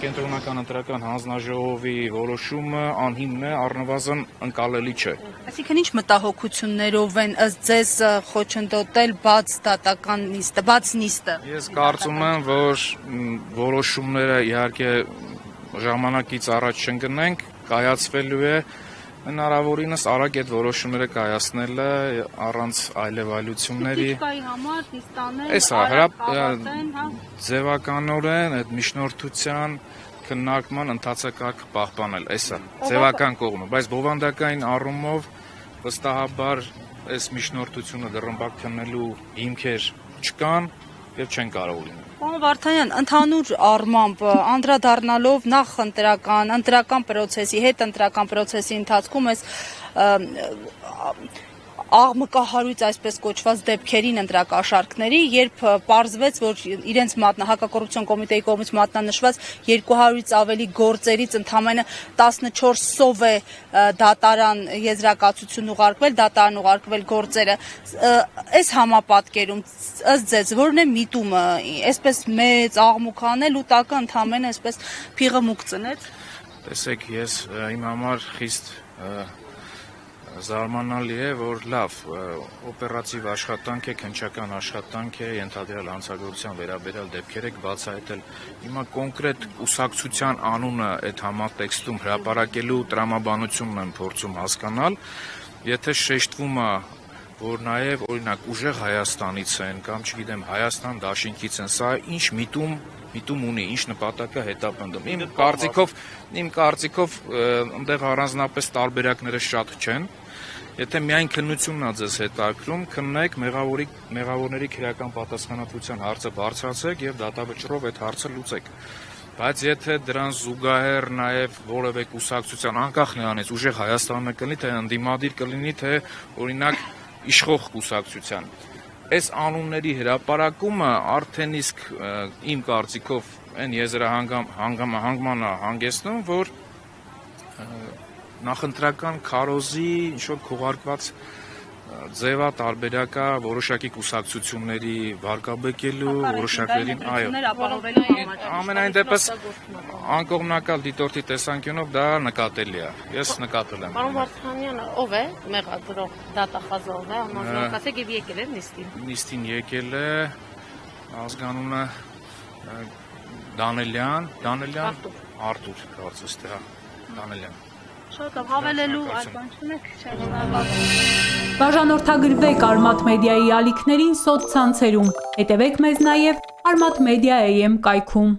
Կենտրոնական ընտրական հանձնաժողովի որոշումը անհիմն է, առնվազն ընկալելի չէ։ Այսինքն ինչ մտահոգություններով են ըստ ձեզ խոչընդոտել բաց դատական նիստը, բաց նիստը։ Ես կարծում եմ, որ որոշումները իհարկե ժամանակից առաջ չընկնենք, կայացվելու է հնարավորինս արագ այդ որոշումները կայացնելը առանց այլևայլությունների։ Տիկայի համար նիստանել, Ձևականորեն այդ միջնորդության քննարկման ընթացակարգը պահպանել, էսա ձևական կողմը, բայց բովանդակային առումով վստահաբար այս միջնորդությունը դռնբակ քննելու հիմքեր չկան եւ չեն կարող լինել։ Պարոն Վարդանյան, ընդհանուր առմամբ անդրադառնալով նախ ընտրական պրոցեսի, հետընտրական պրոցեսի ընթացքում այս աղմկահարույց այսպես կոչված դեպքերին ընտրակաշառքների, երբ պարզվեց, որ իրենց հակակոռուպցիոն կոմիտեի կողմից մատնանշված 200-ից ավելի գործերից ընդամենը 14 սով է դատարան եզրակացություն ուղարկվել գործերը, այս համապատկերում ըստ ձեզ որն է միտումը, այսպես մեծ աղմուկ անել ու տակը ընդամենը այսպես փիղը մուկ ծնեց։ Տեսեք, ես իմ համար խիստ զարմանալի է, որ լավ օպերատիվ աշխատանք է, քննչական աշխատանք է, ենթադրյալ հանցագործության վերաբերյալ դեպքեր եք բացահայտել։ Հիմա կոնկրետ կուսակցության անունը այդ համատեքստում հրապարակելու տրամաբանությունն եմ փորձում հասկանալ, եթե շեշտվում է, որ նաև օրինակ ուժեղ Հայաստանից են կամ չգիտեմ Հայաստան դաշինքից են, սա ինչ միտում ունի, ինչ նպատակ է հետապնդում։ Իմ կարծիքով այնտեղ առանձնապես տարբերակները շատ չեն։ Եթե միայն քննությունն է ձեզ հետաքրում, քննեք մեղավորների քրեական պատասխանատվության հարցը բարձրացեք եւ դատավճռով այդ հարցը լուծեք։ Բայց եթե դրան զուգահեռ նաև որևէ կուսակցության անկախ նրանից ուժեղ Հայաստանը կլինի, թե ընդդիմադիր կլինի, թե օրինակ իշխող կուսակցության, այս անունների հրապարակումը արդեն իսկ իմ կարծիքով այն եզրահանգմանը հանգեցնում, որ նախընտրական քարոզի ինչ-որ քողարկված ձևա տարբերակա որոշակի կուսակցությունների վարկաբեկելու, որոշակներին, ամենայն դեպս անկողմնակալ դիտորդի տեսանկյունով դա նկատելի է, ես նկատել եմ։ Պարոն Վարդանյանը ով է մեղադրող դատախազողն է, համազորակացեք եւ եկել է նիստին։ Նիստին եկել է ազգանունը Դանելյան, Արտուր, կարծես թե Դանելյան։ Շատ հավելելու այլ բան չունեք, շնորհակալ։ Բաժանորդագրվեք Արմաթ մեդիայի ալիքներին սոցցանցերում, հետևեք մեզ նաև Արմաթ մեդիա AM կայքում։